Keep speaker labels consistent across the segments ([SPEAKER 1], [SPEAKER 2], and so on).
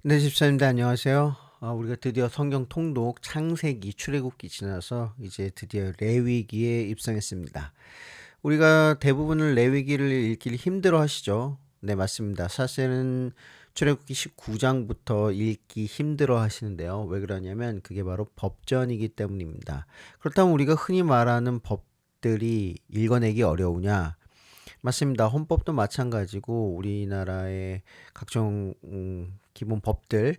[SPEAKER 1] 네, 집사님들 안녕하세요. 우리가 드디어 성경 통독 창세기 출애굽기 지나서 이제 드디어 레위기에 입성했습니다. 우리가 대부분을 레위기를 읽기 힘들어 하시죠? 네, 맞습니다. 사실은 출애굽기 19장부터 읽기 힘들어 하시는데요. 왜 그러냐면 그게 바로 법전이기 때문입니다. 그렇다면 우리가 흔히 말하는 법들이 읽어내기 어려우냐? 맞습니다. 헌법도 마찬가지고 우리나라의 각종 기본 법들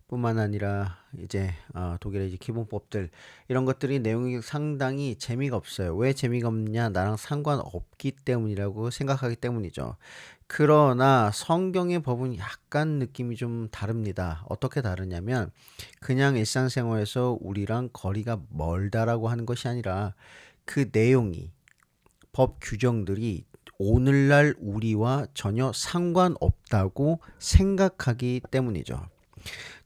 [SPEAKER 1] 뿐만 아니라 이제 독일의 이제 기본법들 이런 것들이 내용이 상당히 재미가 없어요. 왜 재미가 없냐? 나랑 상관없기 때문이라고 생각하기 때문이죠. 그러나 성경의 법은 약간 느낌이 좀 다릅니다. 어떻게 다르냐면 그냥 일상생활에서 우리랑 거리가 멀다라고 하는 것이 아니라 그 내용이 법 규정들이 오늘날 우리와 전혀 상관없다고 생각하기 때문이죠.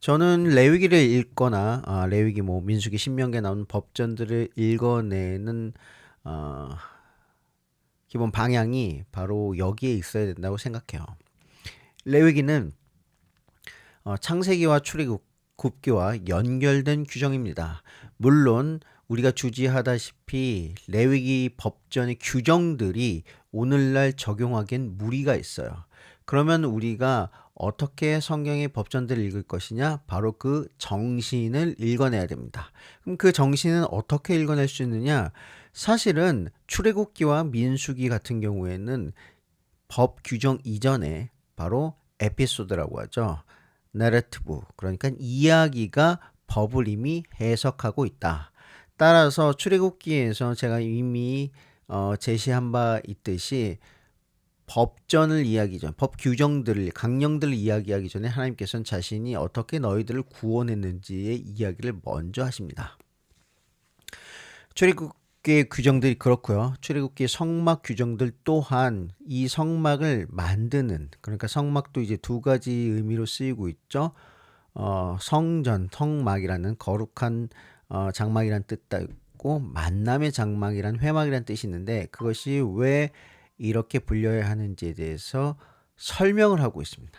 [SPEAKER 1] 저는 레위기를 읽거나 레위기 뭐 민수기 신명기에 나오는 법전들을 읽어내는 어, 기본 방향이 바로 여기에 있어야 된다고 생각해요. 레위기는 창세기와 출애굽기와 연결된 규정입니다. 물론 우리가 주지하다시피 레위기 법전의 규정들이 오늘날 적용하기엔 무리가 있어요. 그러면 우리가 어떻게 성경의 법전들을 읽을 것이냐? 바로 그 정신을 읽어내야 됩니다. 그럼 그 정신은 어떻게 읽어낼 수 있느냐? 사실은 출애굽기와 민수기 같은 경우에는 법 규정 이전에 바로 에피소드라고 하죠. 내러티브, 그러니까 이야기가 법을 이미 해석하고 있다. 따라서 출애굽기에서 제가 이미 제시한 바 있듯이 법전을 이야기 전, 법 규정들을, 강령들을 이야기하기 전에 하나님께서는 자신이 어떻게 너희들을 구원했는지의 이야기를 먼저 하십니다. 출애굽기의 규정들이 그렇고요. 출애굽기의 성막 규정들 또한 이 성막을 만드는, 그러니까 성막도 이제 두 가지 의미로 쓰이고 있죠. 성전, 성막이라는 거룩한 장막이란 뜻도 있고 만남의 장막이란 회막이란 뜻이 있는데 그것이 왜 이렇게 불려야 하는지에 대해서 설명을 하고 있습니다.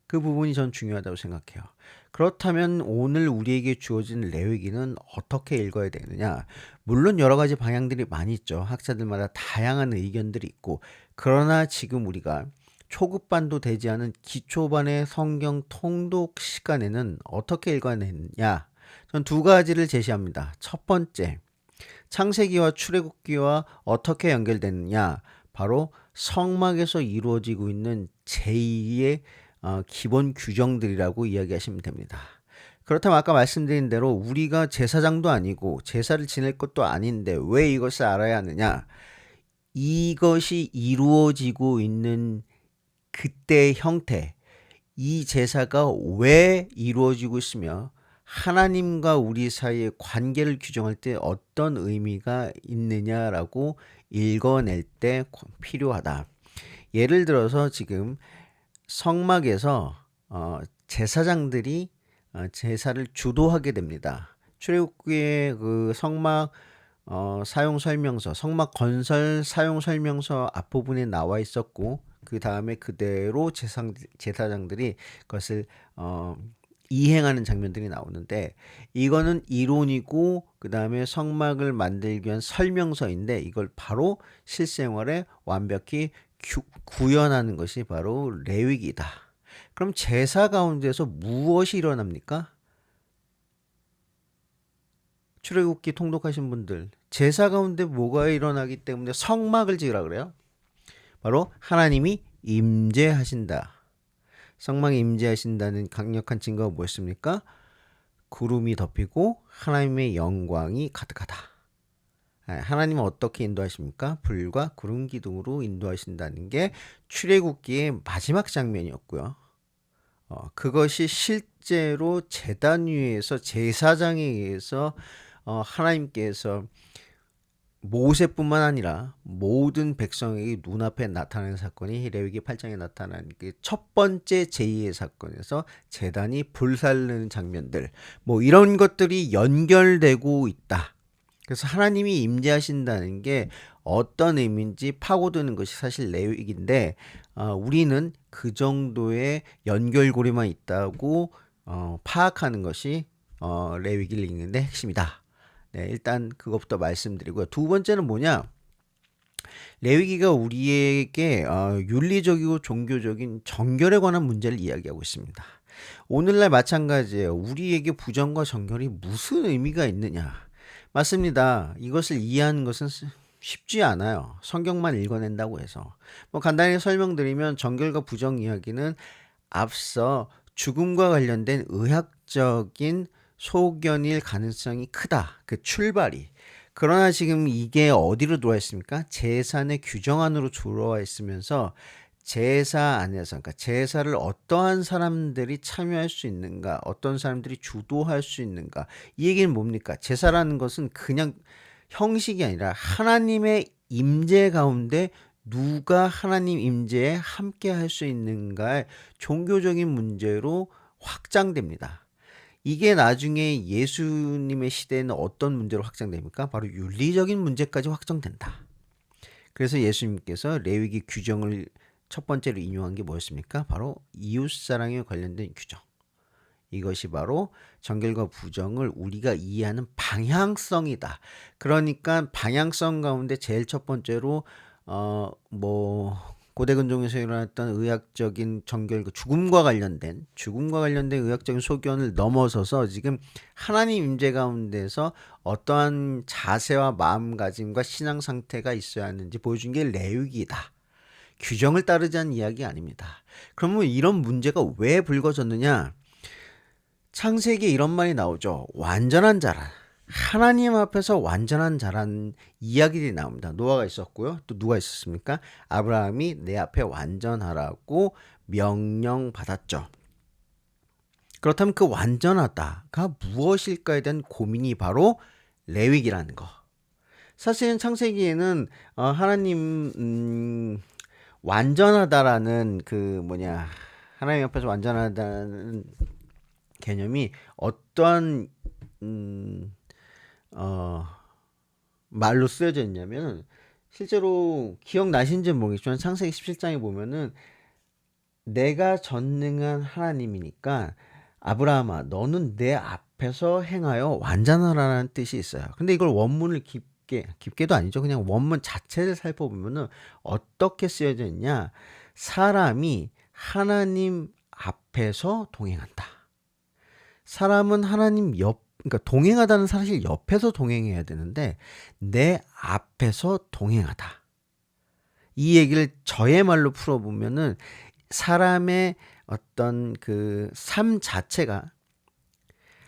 [SPEAKER 1] 그 부분이 전 중요하다고 생각해요. 그렇다면 오늘 우리에게 주어진 레위기는 어떻게 읽어야 되느냐? 물론 여러 가지 방향들이 많이 있죠. 학자들마다 다양한 의견들이 있고 그러나 지금 우리가 초급반도 되지 않은 기초반의 성경 통독 시간에는 어떻게 읽어내느냐? 전 두 가지를 제시합니다. 첫 번째, 창세기와 출애굽기와 어떻게 연결되느냐? 바로 성막에서 이루어지고 있는 제2의 기본 규정들이라고 이야기하시면 됩니다. 그렇다면 아까 말씀드린 대로 우리가 제사장도 아니고 제사를 지낼 것도 아닌데 왜 이것을 알아야 하느냐? 이것이 이루어지고 있는 그때의 형태, 이 제사가 왜 이루어지고 있으며 하나님과 우리 사이의 관계를 규정할 때 어떤 의미가 있느냐라고 읽어낼 때 필요하다. 예를 들어서 지금 성막에서 제사장들이 제사를 주도하게 됩니다. 출애굽기의 그 성막 사용 설명서, 성막 건설 사용 설명서 앞부분에 나와 있었고 그 다음에 그대로 제사장들이 그것을 이행하는 장면들이 나오는데 이거는 이론이고 그 다음에 성막을 만들기 위한 설명서인데 이걸 바로 실생활에 완벽히 구현하는 것이 바로 레위기다. 그럼 제사 가운데서 무엇이 일어납니까? 출애굽기 통독하신 분들 제사 가운데 뭐가 일어나기 때문에 성막을 지으라 그래요? 바로 하나님이 임재하신다. 성막에 임재하신다는 강력한 증거가 무엇입니까? 구름이 덮이고 하나님의 영광이 가득하다. 하나님은 어떻게 인도하십니까? 불과 구름 기둥으로 인도하신다는 게 출애굽기의 마지막 장면이었고요. 그것이 실제로 제단 위에서 제사장에 의해서 하나님께서 모세뿐만 아니라 모든 백성에게 눈앞에 나타나는 사건이 레위기 8장에 나타난 그 첫 번째 제2의 사건에서 제단이 불살르는 장면들 뭐 이런 것들이 연결되고 있다. 그래서 하나님이 임재하신다는 게 어떤 의미인지 파고드는 것이 사실 레위기인데 우리는 그 정도의 연결고리만 있다고 파악하는 것이 레위기를 읽는데 핵심이다. 네, 일단 그것부터 말씀드리고요. 두 번째는 뭐냐? 레위기가 우리에게 윤리적이고 종교적인 정결에 관한 문제를 이야기하고 있습니다. 오늘날 마찬가지예요. 우리에게 부정과 정결이 무슨 의미가 있느냐? 맞습니다. 이것을 이해하는 것은 쉽지 않아요. 성경만 읽어낸다고 해서. 뭐 간단히 설명드리면 정결과 부정 이야기는 앞서 죽음과 관련된 의학적인 소견일 가능성이 크다. 그 출발이. 그러나 지금 이게 어디로 들어와 있습니까? 제사의 규정 안으로 들어와 있으면서 제사 안에서, 그러니까 제사를 어떠한 사람들이 참여할 수 있는가, 어떤 사람들이 주도할 수 있는가. 이 얘기는 뭡니까? 제사라는 것은 그냥 형식이 아니라 하나님의 임재 가운데 누가 하나님 임재에 함께 할 수 있는가의 종교적인 문제로 확장됩니다. 이게 나중에 예수님의 시대에는 어떤 문제로 확장됩니까? 바로 윤리적인 문제까지 확장된다. 그래서 예수님께서 레위기 규정을 첫 번째로 인용한 게 뭐였습니까? 바로 이웃사랑에 관련된 규정. 이것이 바로 정결과 부정을 우리가 이해하는 방향성이다. 그러니까 방향성 가운데 제일 첫 번째로 고대 근동에서 일어났던 의학적인 정결과 죽음과 관련된 의학적인 소견을 넘어서서 지금 하나님 임재 가운데서 어떠한 자세와 마음가짐과 신앙 상태가 있어야 하는지 보여준 게 레위기다. 규정을 따르지 않은 이야기 아닙니다. 그러면 이런 문제가 왜 불거졌느냐? 창세기에 이런 말이 나오죠. 완전한 자란. 하나님 앞에서 완전한 자란 이야기들이 나옵니다. 노아가 있었고요. 또 누가 있었습니까? 아브라함이 내 앞에 완전하라고 명령받았죠. 그렇다면 그 완전하다가 무엇일까에 대한 고민이 바로 레위기라는 거. 사실은 창세기에는 하나님 완전하다라는 하나님 앞에서 완전하다는 개념이 어떠한 말로 쓰여져 있냐면 실제로 기억나신지는 모르겠지만 창세기 17장에 보면은 내가 전능한 하나님이니까 아브라함아 너는 내 앞에서 행하여 완전하라는 뜻이 있어요. 근데 이걸 원문을 깊게도 아니죠. 그냥 원문 자체를 살펴보면은 어떻게 쓰여져 있냐? 사람이 하나님 앞에서 동행한다. 사람은 하나님 그러니까 동행하다는 사실 옆에서 동행해야 되는데 내 앞에서 동행하다. 이 얘기를 저의 말로 풀어보면은 사람의 어떤 그 삶 자체가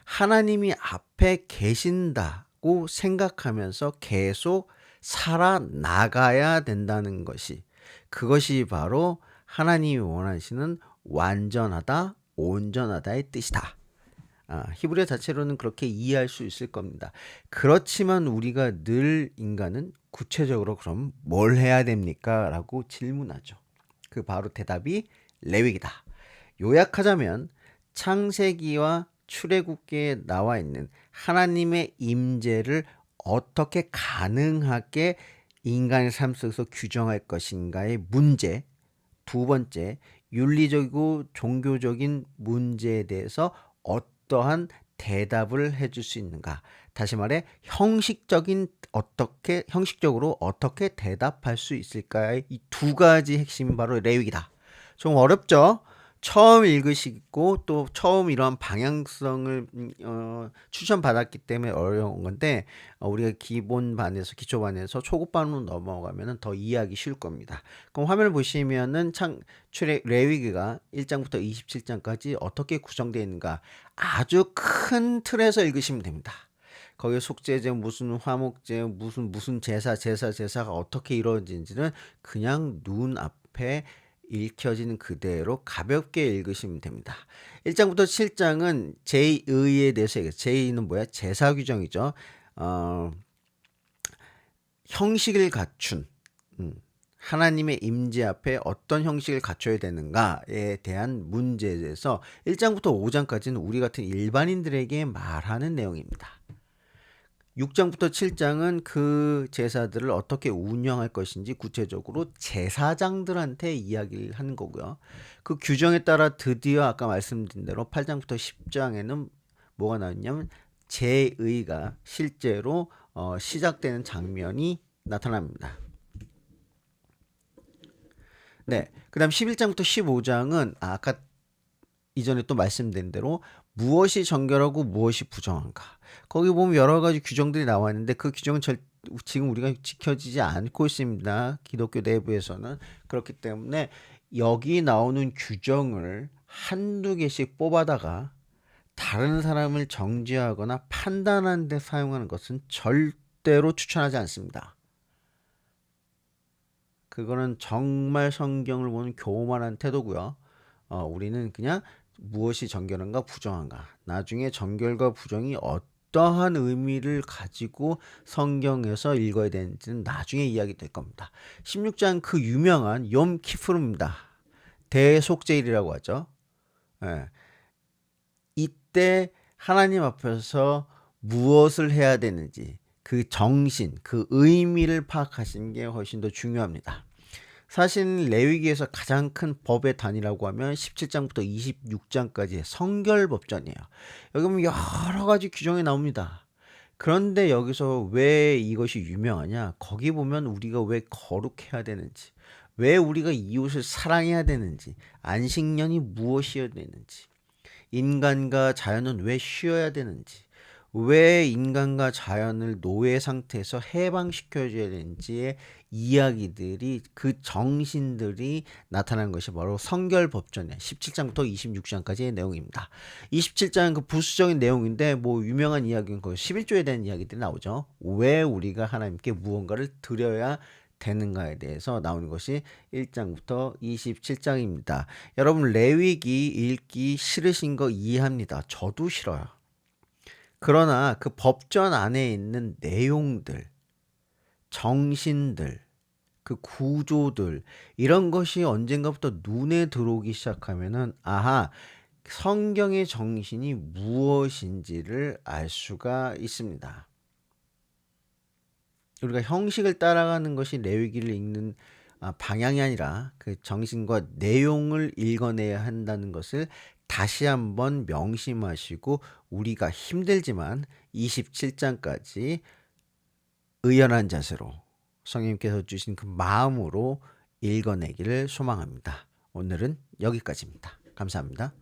[SPEAKER 1] 하나님이 앞에 계신다고 생각하면서 계속 살아나가야 된다는 것이 그것이 바로 하나님이 원하시는 완전하다, 온전하다의 뜻이다. 히브리어 자체로는 그렇게 이해할 수 있을 겁니다. 그렇지만 우리가 늘 인간은 구체적으로 그럼 뭘 해야 됩니까? 라고 질문하죠. 그 바로 대답이 레위기다. 요약하자면 창세기와 출애굽기에 나와 있는 하나님의 임재를 어떻게 가능하게 인간의 삶 속에서 규정할 것인가의 문제, 두 번째, 윤리적이고 종교적인 문제에 대해서 어떠한 대답을 해줄 수 있는가? 다시 말해 형식적으로 어떻게 대답할 수 있을까의 이 두 가지 핵심이 바로 레위기다. 좀 어렵죠? 처음 읽으시고 또 처음 이러한 방향성을 추천받았기 때문에 어려운 건데 우리가 기초반에서 초급반으로 넘어가면 더 이해하기 쉬울 겁니다. 그럼 화면을 보시면은 레위기가 1장부터 27장까지 어떻게 구성되어 있는가 아주 큰 틀에서 읽으시면 됩니다. 거기에 속죄제, 무슨 화목제, 무슨 제사가 어떻게 이루어지는지는 그냥 눈앞에 읽혀지는 그대로 가볍게 읽으시면 됩니다. 1장부터 7장은 제2에 대해서 제2는 뭐야? 제사 규정이죠. 형식을 갖춘 하나님의 임재 앞에 어떤 형식을 갖춰야 되는가에 대한 문제에 대해서 1장부터 5장까지는 우리 같은 일반인들에게 말하는 내용입니다. 6장부터 7장은 그 제사들을 어떻게 운영할 것인지 구체적으로 제사장들한테 이야기를 하는 거고요. 그 규정에 따라 드디어 아까 말씀드린 대로 8장부터 10장에는 뭐가 나왔냐면 제의가 실제로 시작되는 장면이 나타납니다. 네, 그 다음 11장부터 15장은 아까 이전에 또 말씀드린 대로 무엇이 정결하고 무엇이 부정한가. 거기 보면 여러 가지 규정들이 나와 있는데 그 규정은 지금 우리가 지켜지지 않고 있습니다. 기독교 내부에서는. 그렇기 때문에 여기 나오는 규정을 한두 개씩 뽑아다가 다른 사람을 정죄하거나 판단하는 데 사용하는 것은 절대로 추천하지 않습니다. 그거는 정말 성경을 보는 교만한 태도고요. 우리는 그냥 무엇이 정결한가 부정한가, 나중에 정결과 부정이 어떠한 의미를 가지고 성경에서 읽어야 되는지는 나중에 이야기 될 겁니다. 16장 그 유명한 욤 키푸르입니다. 대속죄일이라고 하죠. 예. 이때 하나님 앞에서 무엇을 해야 되는지 그 정신, 그 의미를 파악하시는 게 훨씬 더 중요합니다. 사실 레위기에서 가장 큰 법의 단위라고 하면 17장부터 26장까지의 성결법전이에요. 여기 보면 여러 가지 규정이 나옵니다. 그런데 여기서 왜 이것이 유명하냐? 거기 보면 우리가 왜 거룩해야 되는지, 왜 우리가 이웃을 사랑해야 되는지, 안식년이 무엇이어야 되는지, 인간과 자연은 왜 쉬어야 되는지, 왜 인간과 자연을 노예 상태에서 해방시켜줘야 되는지의 이야기들이, 그 정신들이 나타난 것이 바로 성결법전의 17장부터 26장까지의 내용입니다. 27장은 그 부수적인 내용인데 뭐 유명한 이야기는 그 11조에 대한 이야기들이 나오죠. 왜 우리가 하나님께 무언가를 드려야 되는가에 대해서 나오는 것이 1장부터 27장입니다. 여러분 레위기 읽기 싫으신 거 이해합니다. 저도 싫어요. 그러나 그 법전 안에 있는 내용들, 정신들, 그 구조들, 이런 것이 언젠가부터 눈에 들어오기 시작하면은 아하, 성경의 정신이 무엇인지를 알 수가 있습니다. 우리가 형식을 따라가는 것이 레위기를 읽는 방향이 아니라 그 정신과 내용을 읽어내야 한다는 것을 다시 한번 명심하시고, 우리가 힘들지만 27장까지 의연한 자세로 성령님께서 주신 그 마음으로 읽어내기를 소망합니다. 오늘은 여기까지입니다. 감사합니다.